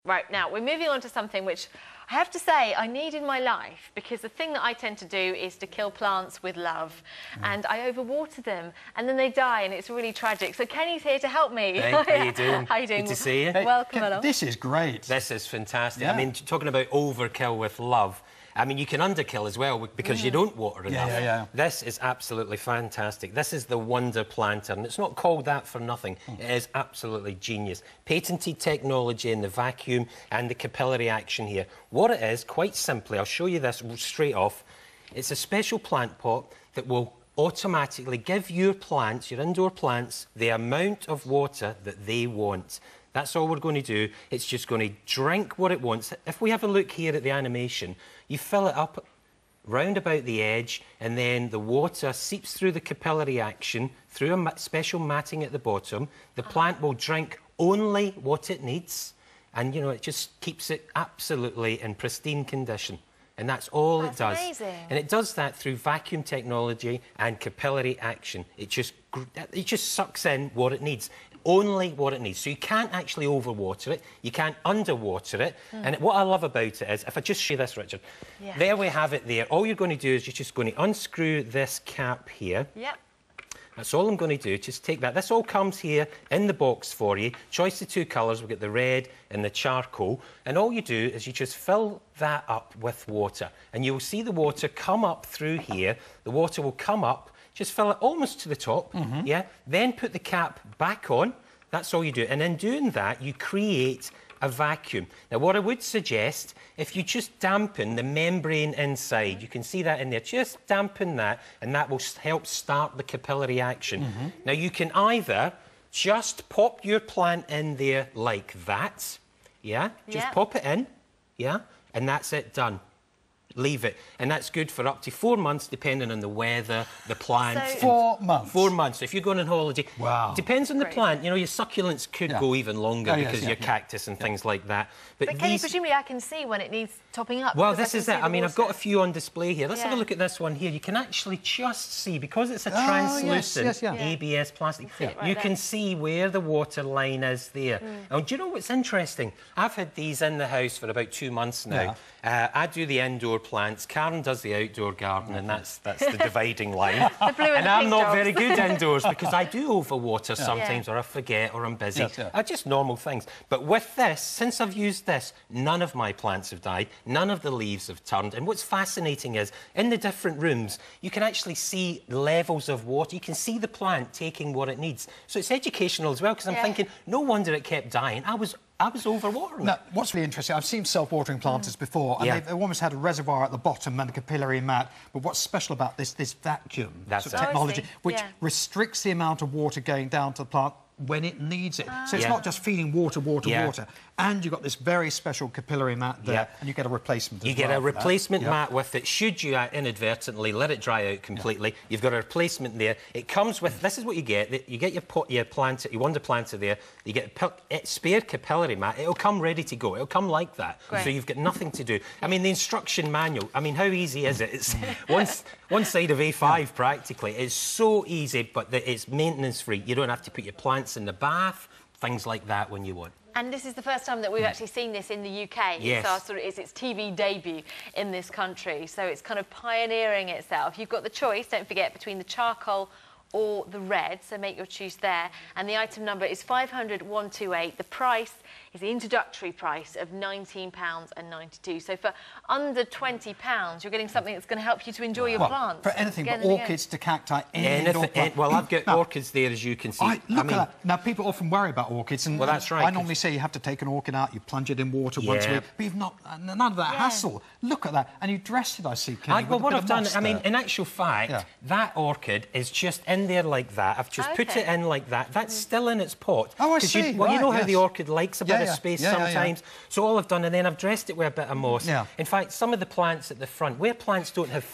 Right, now we're moving on to something which I have to say I need in my life, because the thing that I tend to do is to kill plants with love, and I overwater them and then they die and it's really tragic. So Kenny's here to help me. Hey, how you doing? How you doing? Good to see you. Hey, Welcome along. This is great. This is fantastic. Yeah. I mean, talking about overkill with love, I mean, you can underkill as well because you don't water enough. Yeah. This is absolutely fantastic. This is the Wonder Planter, and it's not called that for nothing. It is absolutely genius. Patented technology in the vacuum and the capillary action here. What it is, quite simply, I'll show you this straight off. It's a special plant pot that will automatically give your plants, your indoor plants, the amount of water that they want. That's all we're going to do. It's just going to drink what it wants. If we have a look here at the animation, you fill it up round about the edge, and then the water seeps through the capillary action, through a special matting at the bottom. The plant will drink only what it needs, and, you know, it just keeps it absolutely in pristine condition. And that's all it does. Amazing. And it does that through vacuum technology and capillary action. It just sucks in what it needs, only what it needs. So you can't actually overwater it, you can't underwater it. And what I love about it is, if I just show you this, Richard, there we have it there. All you're going to do is you're just going to unscrew this cap here. Yep. That's all I'm going to do. Just take that. This all comes here in the box for you. Choice of two colours. We've got the red and the charcoal. And all you do is you just fill that up with water. And you'll see the water come up through here. The water will come up. Just fill it almost to the top. Yeah. Then put the cap back on. That's all you do. And in doing that, you create a vacuum. Now, what I would suggest, if you just dampen the membrane inside, you can see that in there, just dampen that, and that will help start the capillary action. Now, you can either just pop your plant in there like that, just pop it in, and that's it, done. Leave it. And that's good for up to 4 months, depending on the weather, the plant. So 4 months? 4 months. If you're going on holiday. Wow. Depends on the plant. You know, your succulents could go even longer because of your cactus and things like that. But Kenny, presumably I can see when it needs topping up. Well, this is it. I mean, I've got a few on display here. Let's have a look at this one here. You can actually just see, because it's a translucent ABS plastic, you can see where the water line is there. And do you know what's interesting? I've had these in the house for about 2 months now. I do the indoor plants. Karen does the outdoor garden, and that's the dividing line. And I'm not very good indoors because I do overwater sometimes, or I forget, or I'm busy. Just normal things. But with this, since I've used this, none of my plants have died. None of the leaves have turned. And what's fascinating is, in the different rooms, you can actually see levels of water. You can see the plant taking what it needs. So it's educational as well, because I'm thinking, no wonder it kept dying. I was overwatering it. Now, what's really interesting, I've seen self-watering planters before, and they've almost had a reservoir at the bottom and a capillary mat. But what's special about this vacuum technology, which restricts the amount of water going down to the plant when it needs it. So it's not just feeding water. And you've got this very special capillary mat there, and you get a replacement as well. You get a replacement mat with it. Should you inadvertently let it dry out completely, you've got a replacement there. It comes with, this is what you get. You get your plant, your Wonder Planter there. You get a spare capillary mat. It'll come ready to go. It'll come like that. So you've got nothing to do. I mean, the instruction manual, I mean, how easy is it? It's one side of A5 practically. It's so easy, but it's maintenance-free. You don't have to put your plants in the bath, things like that when you want. And this is the first time that we've actually seen this in the UK. Yes. It's its TV debut in this country, so it's kind of pioneering itself. You've got the choice, don't forget, between the charcoal or the red, so make your choose there. And the item number is 500-128. The price is the introductory price of £19.92. So for under £20, you're getting something that's going to help you to enjoy your plants. For anything from orchids to cacti, well, I've got orchids there, as you can see. Look at that. Now, people often worry about orchids, and that's right. I normally say you have to take an orchid out, you plunge it in water once a week, but you've not, none of that hassle. Look at that. And you dressed it, I see, Kenny, well, what I've done, I mean, in actual fact, that orchid is just in there like that. I've just put it in like that. That's still in its pot. Oh, I see. Well, you know how the orchid likes a bit of space sometimes. So all I've done, and then I've dressed it with a bit of moss. In fact, some of the plants at the front, where plants don't have